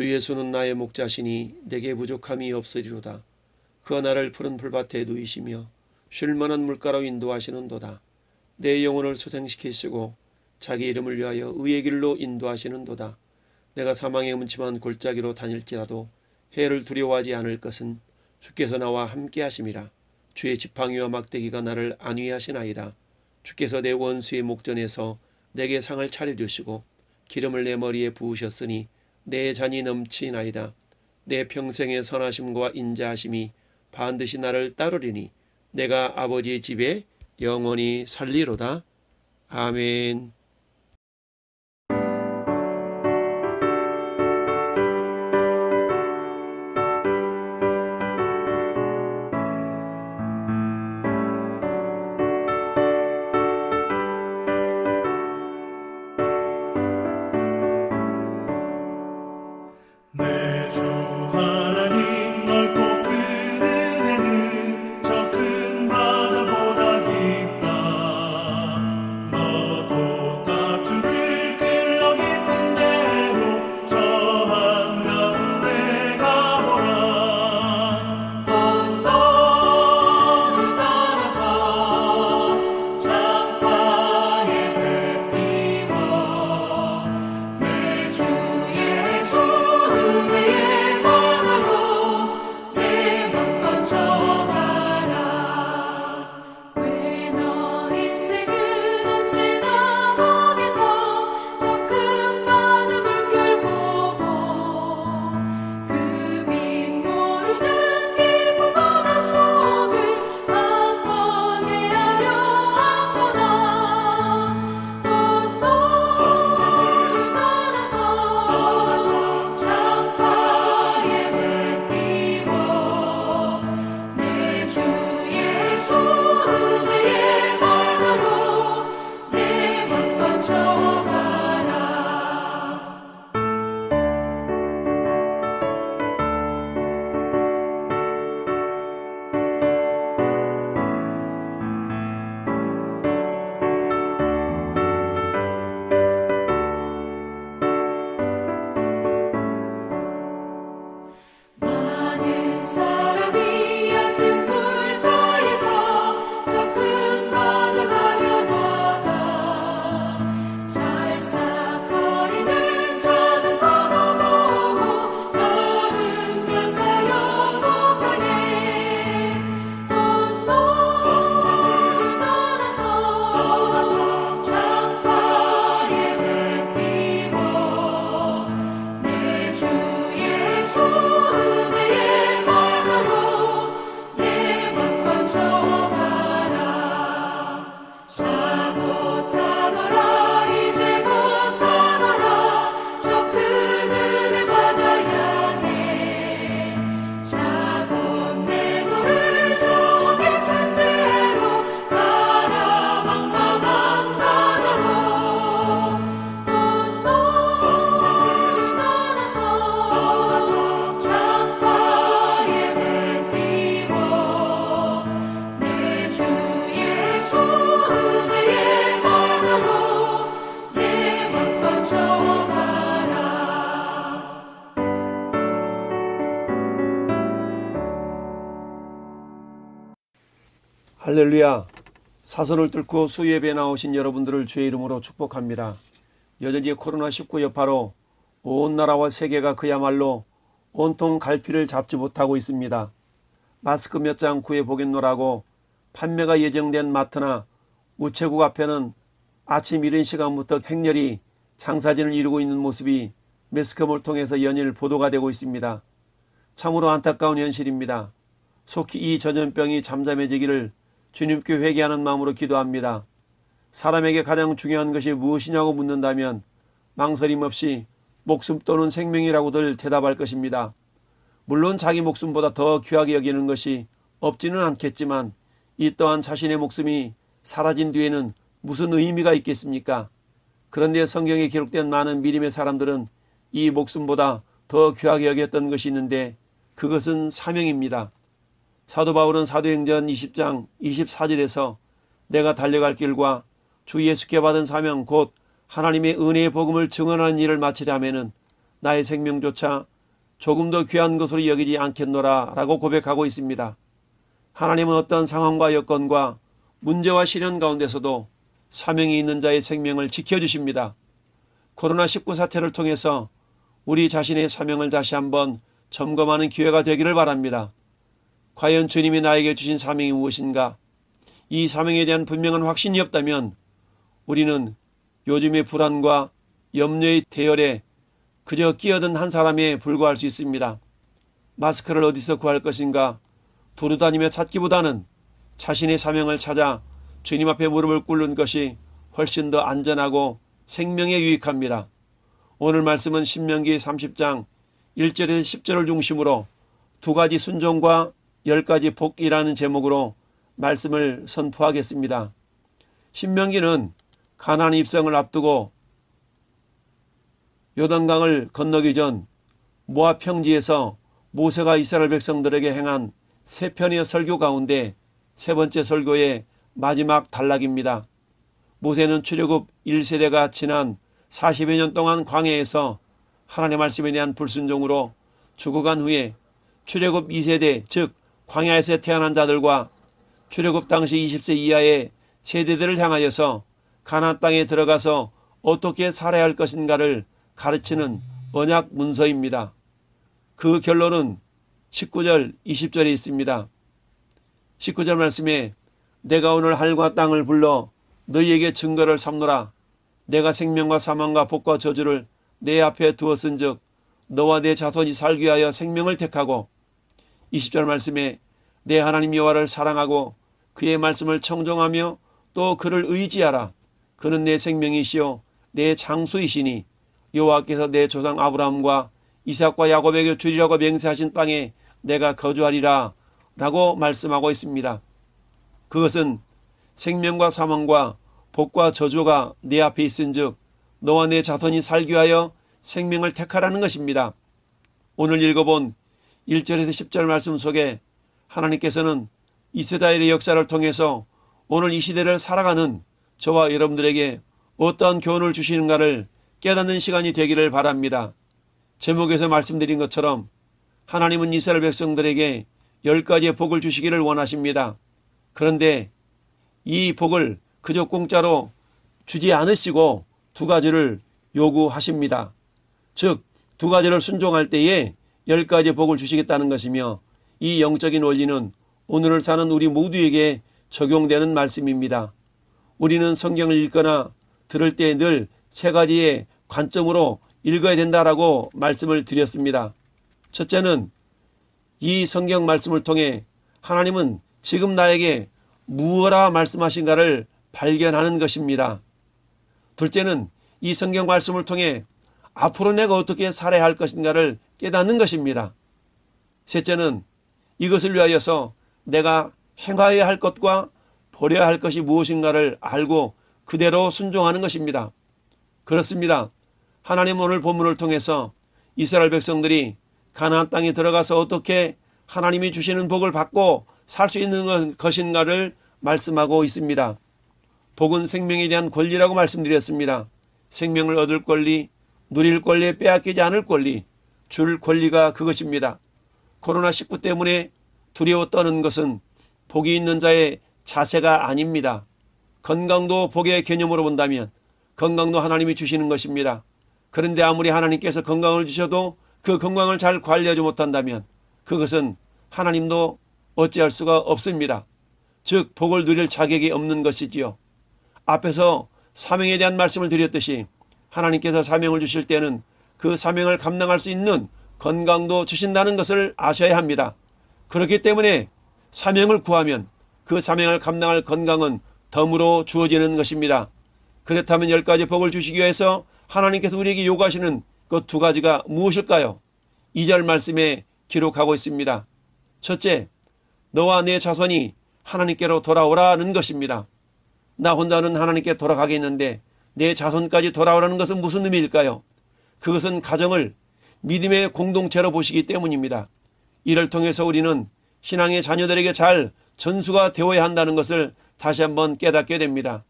주 예수는 나의 목자시니 내게 부족함이 없으리로다. 그가 나를 푸른 풀밭에 누이시며 쉴만한 물가로 인도하시는도다. 내 영혼을 소생시키시고 자기 이름을 위하여 의의 길로 인도하시는도다. 내가 사망의 음침한 골짜기로 다닐지라도 해를 두려워하지 않을 것은 주께서 나와 함께 하심이라. 주의 지팡이와 막대기가 나를 안위하시나이다. 주께서 내 원수의 목전에서 내게 상을 차려주시고 기름을 내 머리에 부으셨으니 내 잔이 넘치나이다. 내 평생의 선하심과 인자하심이 반드시 나를 따르리니 내가 아버지의 집에 영원히 살리로다. 아멘. 할렐루야. 사선을 뚫고 수예배에 나오신 여러분들을 주의 이름으로 축복합니다. 여전히 코로나19 여파로 온 나라와 세계가 그야말로 온통 갈피를 잡지 못하고 있습니다. 마스크 몇 장 구해보겠노라고 판매가 예정된 마트나 우체국 앞에는 아침 이른 시간부터 행렬이 장사진을 이루고 있는 모습이 매스컴을 통해서 연일 보도가 되고 있습니다. 참으로 안타까운 현실입니다. 속히 이 전염병이 잠잠해지기를 주님께 회개하는 마음으로 기도합니다. 사람에게 가장 중요한 것이 무엇이냐고 묻는다면 망설임 없이 목숨 또는 생명이라고들 대답할 것입니다. 물론 자기 목숨보다 더 귀하게 여기는 것이 없지는 않겠지만 이 또한 자신의 목숨이 사라진 뒤에는 무슨 의미가 있겠습니까? 그런데 성경에 기록된 많은 믿음의 사람들은 이 목숨보다 더 귀하게 여겼던 것이 있는데 그것은 사명입니다. 사도 바울은 사도행전 20장 24절에서 내가 달려갈 길과 주 예수께 받은 사명 곧 하나님의 은혜의 복음을 증언하는 일을 마치려 하면은 나의 생명조차 조금 더 귀한 것으로 여기지 않겠노라 라고 고백하고 있습니다. 하나님은 어떤 상황과 여건과 문제와 시련 가운데서도 사명이 있는 자의 생명을 지켜주십니다. 코로나19 사태를 통해서 우리 자신의 사명을 다시 한번 점검하는 기회가 되기를 바랍니다. 과연 주님이 나에게 주신 사명이 무엇인가? 이 사명에 대한 분명한 확신이 없다면 우리는 요즘의 불안과 염려의 대열에 그저 끼어든 한 사람에 불과할 수 있습니다. 마스크를 어디서 구할 것인가 두루다니며 찾기보다는 자신의 사명을 찾아 주님 앞에 무릎을 꿇는 것이 훨씬 더 안전하고 생명에 유익합니다. 오늘 말씀은 신명기 30장 1절에서 10절을 중심으로 2가지 순종과 10가지 복이라는 제목으로 말씀을 선포하겠습니다. 신명기는 가나안 입성을 앞두고 요단강을 건너기 전 모압 평지에서 모세가 이스라엘 백성들에게 행한 3편의 설교 가운데 3번째 설교의 마지막 단락입니다. 모세는 출애굽 1세대가 지난 40여 년 동안 광야에서 하나님의 말씀에 대한 불순종으로 죽어간 후에 출애굽 2세대 즉 광야에서 태어난 자들과 출애굽 당시 20세 이하의 세대들을 향하여서 가나안 땅에 들어가서 어떻게 살아야 할 것인가를 가르치는 언약 문서입니다. 그 결론은 19절 20절에 있습니다. 19절 말씀에 내가 오늘 하늘과 땅을 불러 너희에게 증거를 삼노라. 내가 생명과 사망과 복과 저주를 내 앞에 두었은즉 너와 내 자손이 살기 위하여 생명을 택하고 20절 말씀에 내 하나님 여호와를 사랑하고 그의 말씀을 청종하며 또 그를 의지하라. 그는 내 생명이시요 내 장수이시니 여호와께서 내 조상 아브라함과 이삭과 야곱에게 주리라고 맹세하신 땅에 내가 거주하리라 라고 말씀하고 있습니다. 그것은 생명과 사망과 복과 저주가 내 앞에 있은즉 너와 내 자손이 살기 위하여 생명을 택하라는 것입니다. 오늘 읽어본 1절에서 10절 말씀 속에 하나님께서는 이스라엘의 역사를 통해서 오늘 이 시대를 살아가는 저와 여러분들에게 어떠한 교훈을 주시는가를 깨닫는 시간이 되기를 바랍니다. 제목에서 말씀드린 것처럼 하나님은 이스라엘 백성들에게 10가지의 복을 주시기를 원하십니다. 그런데 이 복을 그저 공짜로 주지 않으시고 2가지를 요구하십니다. 즉 2가지를 순종할 때에 10가지 복을 주시겠다는 것이며 이 영적인 원리는 오늘을 사는 우리 모두에게 적용되는 말씀입니다. 우리는 성경을 읽거나 들을 때 늘 3가지의 관점으로 읽어야 된다라고 말씀을 드렸습니다. 첫째는 이 성경 말씀을 통해 하나님은 지금 나에게 무엇라 말씀하신가를 발견하는 것입니다. 둘째는 이 성경 말씀을 통해 앞으로 내가 어떻게 살아야 할 것인가를 깨닫는 것입니다. 셋째는 이것을 위하여서 내가 행하여야 할 것과 버려야 할 것이 무엇인가를 알고 그대로 순종하는 것입니다. 그렇습니다. 하나님 오늘 본문을 통해서 이스라엘 백성들이 가나안 땅에 들어가서 어떻게 하나님이 주시는 복을 받고 살 수 있는 것인가를 말씀하고 있습니다. 복은 생명에 대한 권리라고 말씀드렸습니다. 생명을 얻을 권리, 누릴 권리에 빼앗기지 않을 권리, 줄 권리가 그것입니다. 코로나19 때문에 두려워 떠는 것은 복이 있는 자의 자세가 아닙니다. 건강도 복의 개념으로 본다면 건강도 하나님이 주시는 것입니다. 그런데 아무리 하나님께서 건강을 주셔도 그 건강을 잘 관리하지 못한다면 그것은 하나님도 어찌할 수가 없습니다. 즉 복을 누릴 자격이 없는 것이지요. 앞에서 사명에 대한 말씀을 드렸듯이 하나님께서 사명을 주실 때는 그 사명을 감당할 수 있는 건강도 주신다는 것을 아셔야 합니다. 그렇기 때문에 사명을 구하면 그 사명을 감당할 건강은 덤으로 주어지는 것입니다. 그렇다면 10가지 복을 주시기 위해서 하나님께서 우리에게 요구하시는 그 2가지가 무엇일까요? 2절 말씀에 기록하고 있습니다. 첫째, 너와 내 자손이 하나님께로 돌아오라는 것입니다. 나 혼자는 하나님께 돌아가겠는데 내 자손까지 돌아오라는 것은 무슨 의미일까요? 그것은 가정을 믿음의 공동체로 보시기 때문입니다. 이를 통해서 우리는 신앙의 자녀들에게 잘 전수가 되어야 한다는 것을 다시 한번 깨닫게 됩니다.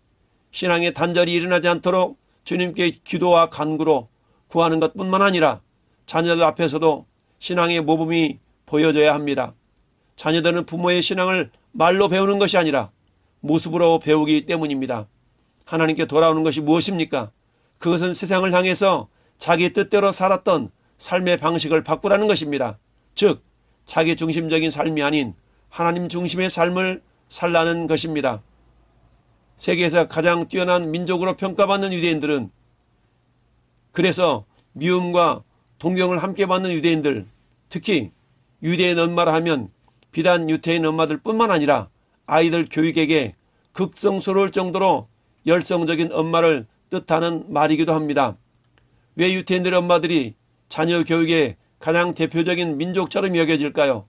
신앙의 단절이 일어나지 않도록 주님께 기도와 간구로 구하는 것뿐만 아니라 자녀들 앞에서도 신앙의 모범이 보여져야 합니다. 자녀들은 부모의 신앙을 말로 배우는 것이 아니라 모습으로 배우기 때문입니다. 하나님께 돌아오는 것이 무엇입니까? 그것은 세상을 향해서 자기 뜻대로 살았던 삶의 방식을 바꾸라는 것입니다. 즉 자기 중심적인 삶이 아닌 하나님 중심의 삶을 살라는 것입니다. 세계에서 가장 뛰어난 민족으로 평가받는 유대인들은, 그래서 미움과 동경을 함께 받는 유대인들, 특히 유대인 엄마라 하면 비단 유태인 엄마들 뿐만 아니라 아이들 교육에게 극성스러울 정도로 열성적인 엄마를 뜻하는 말이기도 합니다. 왜 유태인들의 엄마들이 자녀 교육의 가장 대표적인 민족처럼 여겨질까요?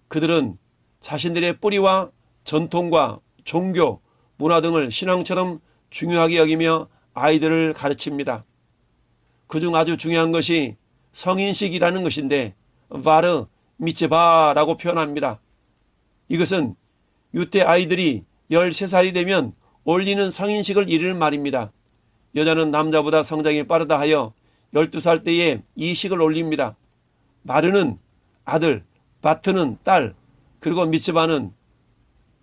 그들은 자신들의 뿌리와 전통과 종교, 문화 등을 신앙처럼 중요하게 여기며 아이들을 가르칩니다. 그중 아주 중요한 것이 성인식이라는 것인데 바르 미츠바라고 표현합니다. 이것은 유대 아이들이 13살이 되면 올리는 성인식을 이르는 말입니다. 여자는 남자보다 성장이 빠르다 하여 12살 때에 이 식을 올립니다. 바르는 아들, 바트는 딸, 그리고 미츠바는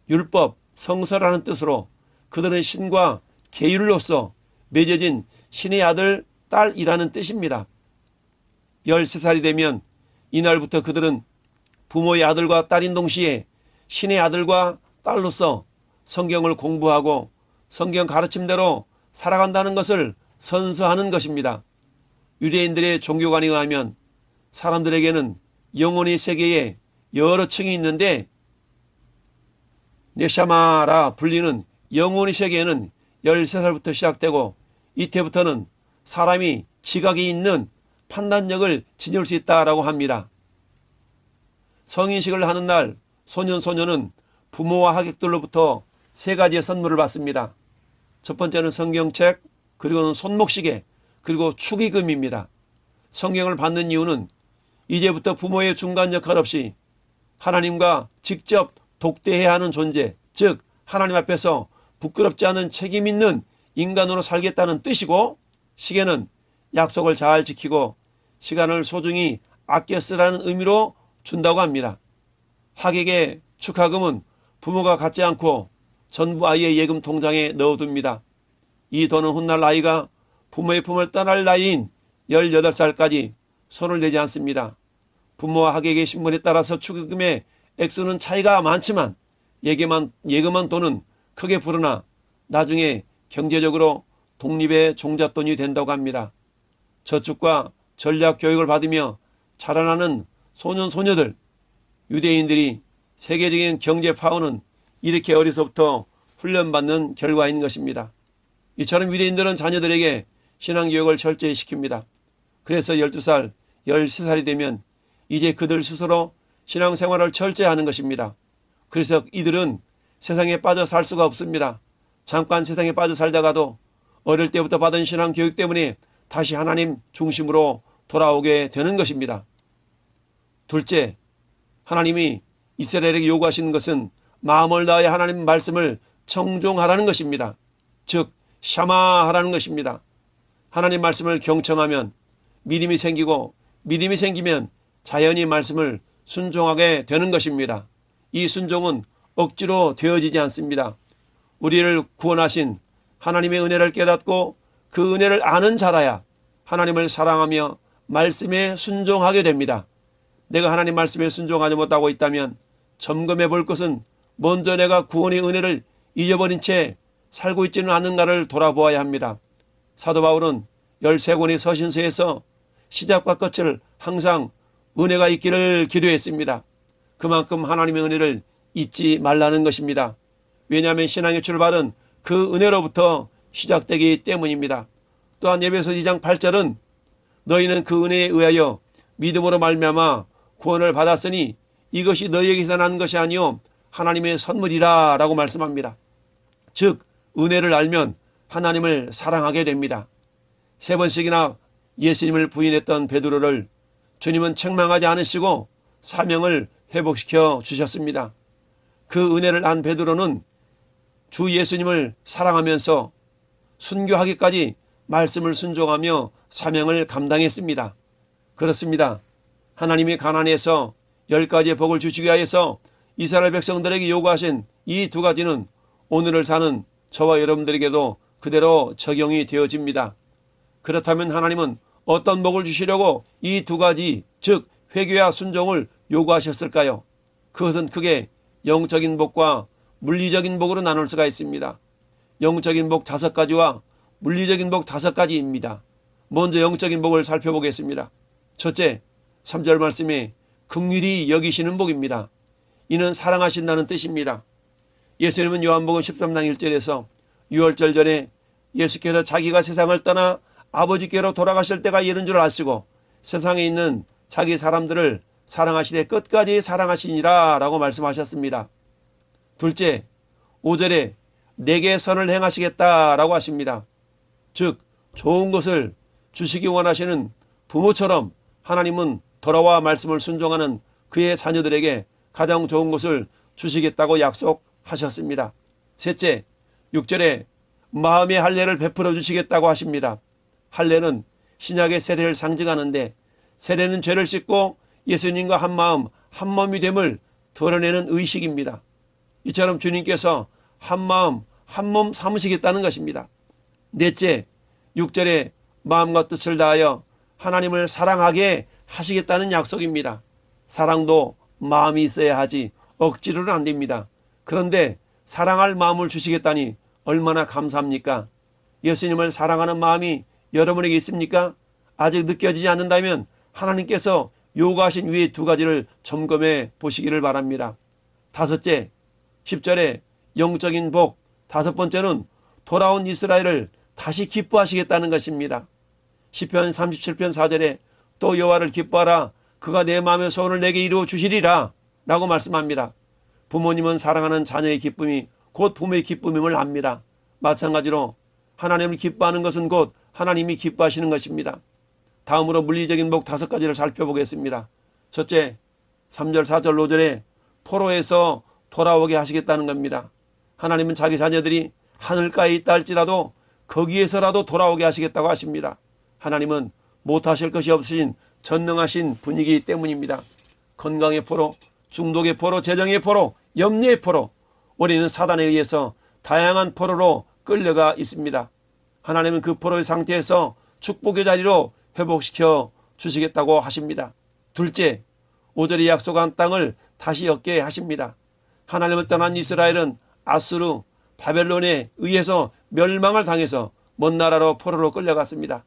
율법, 성서라는 뜻으로 그들은 신과 계율로서 맺어진 신의 아들, 딸이라는 뜻입니다. 13살이 되면 이날부터 그들은 부모의 아들과 딸인 동시에 신의 아들과 딸로서 성경을 공부하고 성경 가르침대로 살아간다는 것을 선서하는 것입니다. 유대인들의 종교관에 의하면 사람들에게는 영혼의 세계에 여러 층이 있는데 네샤마라 불리는 영혼의 세계에는 13살부터 시작되고 이때부터는 사람이 지각이 있는 판단력을 지닐 수 있다고 합니다. 성인식을 하는 날 소년소녀는 부모와 하객들로부터 3가지의 선물을 받습니다. 첫 번째는 성경책, 그리고는 손목시계, 그리고 축의금입니다. 성경을 받는 이유는 이제부터 부모의 중간 역할 없이 하나님과 직접 독대해야 하는 존재, 즉 하나님 앞에서 부끄럽지 않은 책임 있는 인간으로 살겠다는 뜻이고, 시계는 약속을 잘 지키고 시간을 소중히 아껴 쓰라는 의미로 준다고 합니다. 하객의 축하금은 부모가 갖지 않고 전부 아이의 예금 통장에 넣어둡니다. 이 돈은 훗날 아이가 부모의 품을 떠날 나이인 18살까지 손을 대지 않습니다. 부모와 하객의 신분에 따라서 축의금의 액수는 차이가 많지만 예금한 돈은 크게 불어나 나중에 경제적으로 독립의 종잣돈이 된다고 합니다. 저축과 전략 교육을 받으며 자라나는 소년소녀들, 유대인들이 세계적인 경제 파워는 이렇게 어려서부터 훈련받는 결과인 것입니다. 이처럼 유대인들은 자녀들에게 신앙교육을 철저히 시킵니다. 그래서 12살, 13살이 되면 이제 그들 스스로 신앙생활을 철저히 하는 것입니다. 그래서 이들은 세상에 빠져 살 수가 없습니다. 잠깐 세상에 빠져 살다가도 어릴 때부터 받은 신앙교육 때문에 다시 하나님 중심으로 돌아오게 되는 것입니다. 둘째, 하나님이 이스라엘에게 요구하시는 것은 마음을 다해 하나님 말씀을 청종하라는 것입니다. 즉 샤마하라는 것입니다. 하나님 말씀을 경청하면 믿음이 생기고 믿음이 생기면 자연히 말씀을 순종하게 되는 것입니다. 이 순종은 억지로 되어지지 않습니다. 우리를 구원하신 하나님의 은혜를 깨닫고 그 은혜를 아는 자라야 하나님을 사랑하며 말씀에 순종하게 됩니다. 내가 하나님 말씀에 순종하지 못하고 있다면 점검해 볼 것은 먼저 내가 구원의 은혜를 잊어버린 채 살고 있지는 않은가를 돌아보아야 합니다. 사도 바울은 13권의 서신서에서 시작과 끝을 항상 은혜가 있기를 기도했습니다. 그만큼 하나님의 은혜를 잊지 말라는 것입니다. 왜냐하면 신앙의 출발은 그 은혜로부터 시작되기 때문입니다. 또한 에베소 2장 8절은 너희는 그 은혜에 의하여 믿음으로 말미암아 구원을 받았으니 이것이 너희에게서 난 것이 아니요 하나님의 선물이라 라고 말씀합니다. 즉 은혜를 알면 하나님을 사랑하게 됩니다. 3번씩이나 예수님을 부인했던 베드로를 주님은 책망하지 않으시고 사명을 회복시켜 주셨습니다. 그 은혜를 안 베드로는 주 예수님을 사랑하면서 순교하기까지 말씀을 순종하며 사명을 감당했습니다. 그렇습니다. 하나님이 가나안에서 10가지의 복을 주시기 위하여서 이스라엘 백성들에게 요구하신 이 2가지는 오늘을 사는 저와 여러분들에게도 그대로 적용이 되어집니다. 그렇다면 하나님은 어떤 복을 주시려고 이 2가지, 즉 회개와 순종을 요구하셨을까요? 그것은 크게 영적인 복과 물리적인 복으로 나눌 수가 있습니다. 영적인 복 5가지와 물리적인 복 5가지입니다. 먼저 영적인 복을 살펴보겠습니다. 첫째, 3절 말씀에 긍휼히 여기시는 복입니다. 이는 사랑하신다는 뜻입니다. 예수님은 요한복음 13장 1절에서 유월절 전에 예수께서 자기가 세상을 떠나 아버지께로 돌아가실 때가 이른 줄 아시고 세상에 있는 자기 사람들을 사랑하시되 끝까지 사랑하시니라 라고 말씀하셨습니다. 둘째, 5절에 내게 선을 행하시겠다라고 하십니다. 즉 좋은 것을 주시기 원하시는 부모처럼 하나님은 돌아와 말씀을 순종하는 그의 자녀들에게 가장 좋은 것을 주시겠다고 약속하셨습니다. 셋째, 6절에 마음의 할례를 베풀어 주시겠다고 하십니다. 할례는 신약의 세례를 상징하는데 세례는 죄를 씻고 예수님과 한 마음 한 몸이 됨을 드러내는 의식입니다. 이처럼 주님께서 한 마음 한 몸 삼으시겠다는 것입니다. 넷째, 6절에 마음과 뜻을 다하여 하나님을 사랑하게 하시겠다는 약속입니다. 사랑도 마음이 있어야 하지 억지로는 안 됩니다. 그런데 사랑할 마음을 주시겠다니 얼마나 감사합니까? 예수님을 사랑하는 마음이 여러분에게 있습니까? 아직 느껴지지 않는다면 하나님께서 요구하신 위의 2가지를 점검해 보시기를 바랍니다. 다섯째, 10절에 영적인 복 5번째는 돌아온 이스라엘을 다시 기뻐하시겠다는 것입니다. 시편 37편 4절에 또 여호와를 기뻐하라 그가 내 마음의 소원을 내게 이루어 주시리라 라고 말씀합니다. 부모님은 사랑하는 자녀의 기쁨이 곧 부모의 기쁨임을 압니다. 마찬가지로 하나님을 기뻐하는 것은 곧 하나님이 기뻐하시는 것입니다. 다음으로 물리적인 복 5가지를 살펴보겠습니다. 첫째, 3절 4절 5절에 포로에서 돌아오게 하시겠다는 겁니다. 하나님은 자기 자녀들이 하늘가에 있다 할지라도 거기에서라도 돌아오게 하시겠다고 하십니다. 하나님은 못하실 것이 없으신 전능하신 분이기 때문입니다. 건강의 포로, 중독의 포로, 재정의 포로, 염려의 포로, 우리는 사단에 의해서 다양한 포로로 끌려가 있습니다. 하나님은 그 포로의 상태에서 축복의 자리로 회복시켜 주시겠다고 하십니다. 둘째, 5절에 약속한 땅을 다시 얻게 하십니다. 하나님을 떠난 이스라엘은 아수르, 바벨론에 의해서 멸망을 당해서 먼 나라로 포로로 끌려갔습니다.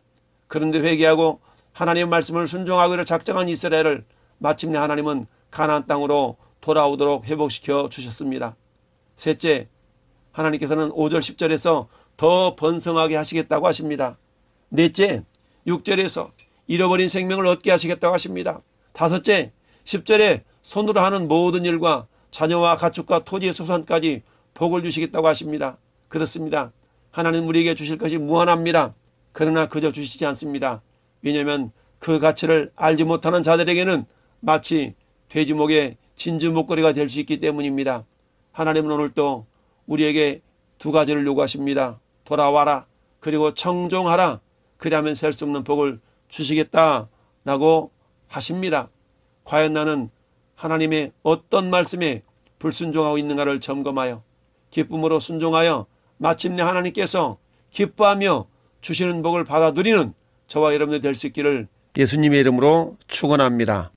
그런데 회개하고 하나님의 말씀을 순종하기로 작정한 이스라엘을 마침내 하나님은 가나안 땅으로 돌아오도록 회복시켜 주셨습니다. 셋째, 하나님께서는 5절 10절에서 더 번성하게 하시겠다고 하십니다. 넷째, 6절에서 잃어버린 생명을 얻게 하시겠다고 하십니다. 다섯째, 10절에 손으로 하는 모든 일과 자녀와 가축과 토지의 소산까지 복을 주시겠다고 하십니다. 그렇습니다. 하나님 우리에게 주실 것이 무한합니다. 그러나 그저 주시지 않습니다. 왜냐하면 그 가치를 알지 못하는 자들에게는 마치 돼지목의 진주 목걸이가 될 수 있기 때문입니다. 하나님은 오늘도 우리에게 2가지를 요구하십니다. 돌아와라, 그리고 청종하라, 그리하면 셀 수 없는 복을 주시겠다라고 하십니다. 과연 나는 하나님의 어떤 말씀에 불순종하고 있는가를 점검하여 기쁨으로 순종하여 마침내 하나님께서 기뻐하며 주시는 복을 받아 누리는 저와 여러분들 될 수 있기를 예수님의 이름으로 축원합니다.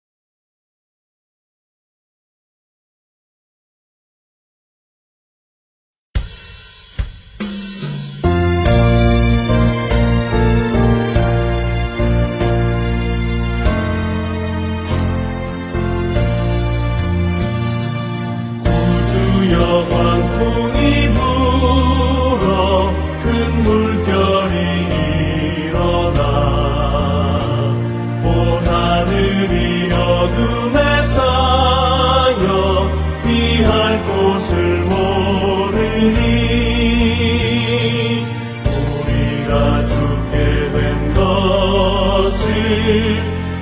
광풍이 불어 큰 물결이 일어나 온 하늘이 어둠에 쌓여 피할 곳을 모르니 우리가 죽게 된 것을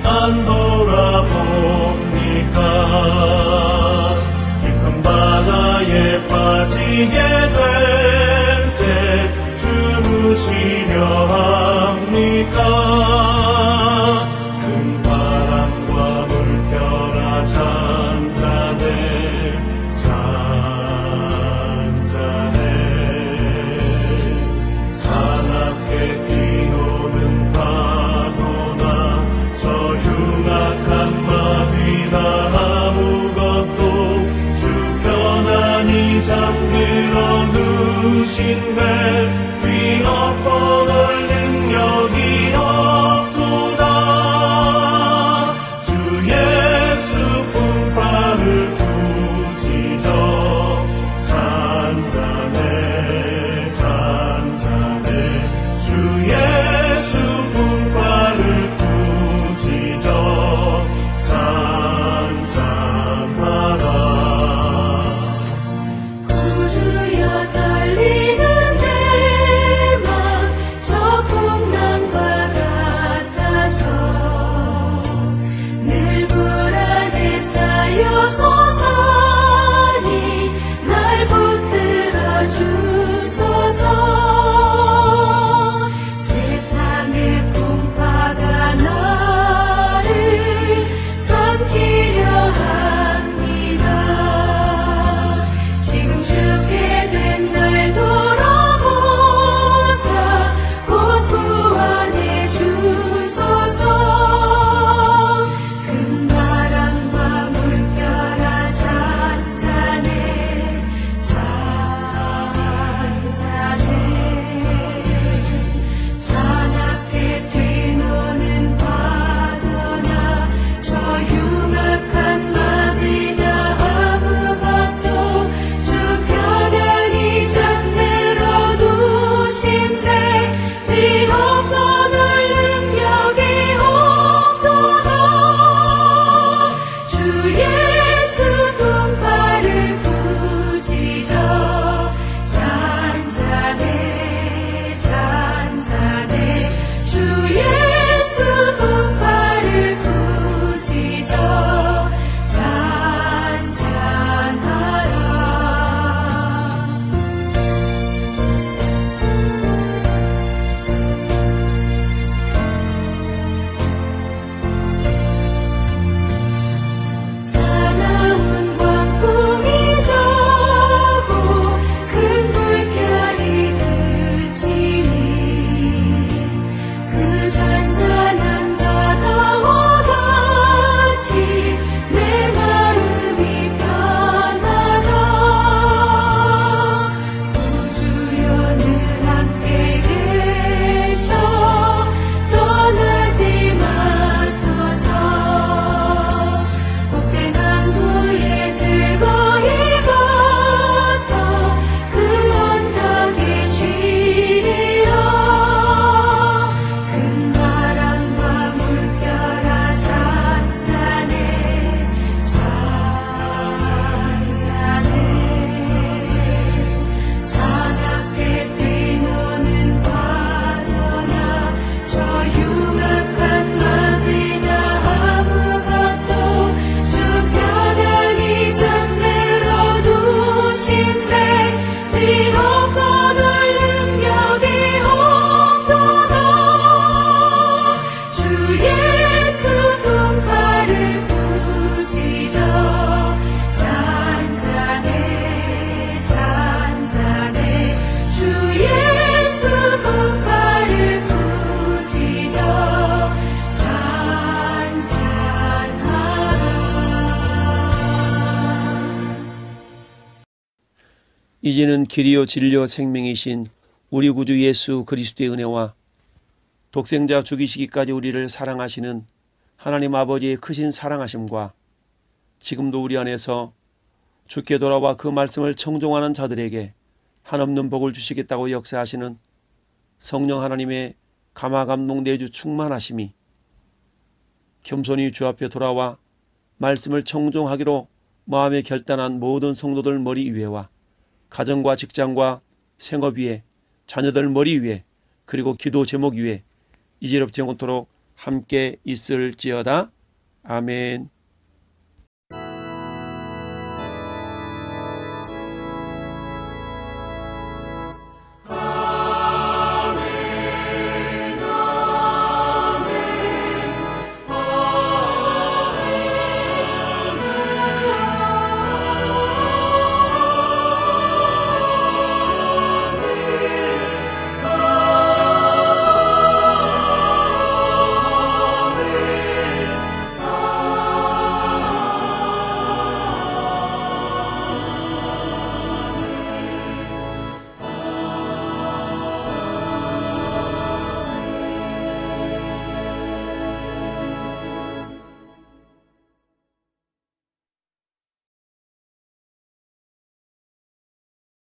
안 돌아봅니까? 깊은 바다에 빠지게 될 때 주무시려 합니까? 큰 주신대 위협권을 능력이 없도다. 주 예수 품바를 부지저 잔잔해 잔잔해 주 예수 품바를 부지저 잔잔하다. 구주여 달리는 대망 저 풍랑과 같아서 늘 불안에 쌓여 소산이 날 붙들어 주소서. 세상의 풍파가 나를 삼키려 합니다. 지금 죽게 된 날 돌아보사 곧 구원해 주소서. 금바람과 물결아 잔잔해 잔잔해 산 앞에 뛰노는 파도나 저 흉악한 마비나 아무것도 주 편안히 잠들어 두신대 위협권을 능력이 없도다. 주 예수 품바를 부지저 잔잔해 잔잔해 주 예수 품바를 부지저 잔잔하라. 사나운 광풍이 저고 큰 물결이 그치니 그 잔잔한 바다와 같이 내 마음이 편하다. 구주여 늘 함께 계셔 떠나지 마소서. 복된 항구에 즐거이 가서 그 언덕에 쉬리라. 큰 바람과 물결아 잔잔해 잔잔해 산 앞에 뛰노는 파도나 저 흉악한 마비나 아무것도 주 편안히 잠들어 두신대 위협권을 능력이 없도다. 주 예수 품바를 부지저 잔잔해 잔잔해 주 예수 품바를 부지저 잔잔하라. 이제는 길이요 진리요 생명이신 우리 구주 예수 그리스도의 은혜와 독생자 죽이시기까지 우리를 사랑하시는 하나님 아버지의 크신 사랑하심과 지금도 우리 안에서 주께 돌아와 그 말씀을 청종하는 자들에게 한없는 복을 주시겠다고 역사하시는 성령 하나님의 감화감동 내주 충만하심이 겸손히 주 앞에 돌아와 말씀을 청종하기로 마음에 결단한 모든 성도들 머리 위에와 가정과 직장과 생업 위에 자녀들 머리 위에 그리고 기도 제목 위에 이제로부터 영원토록 함께 있을지어다. 아멘.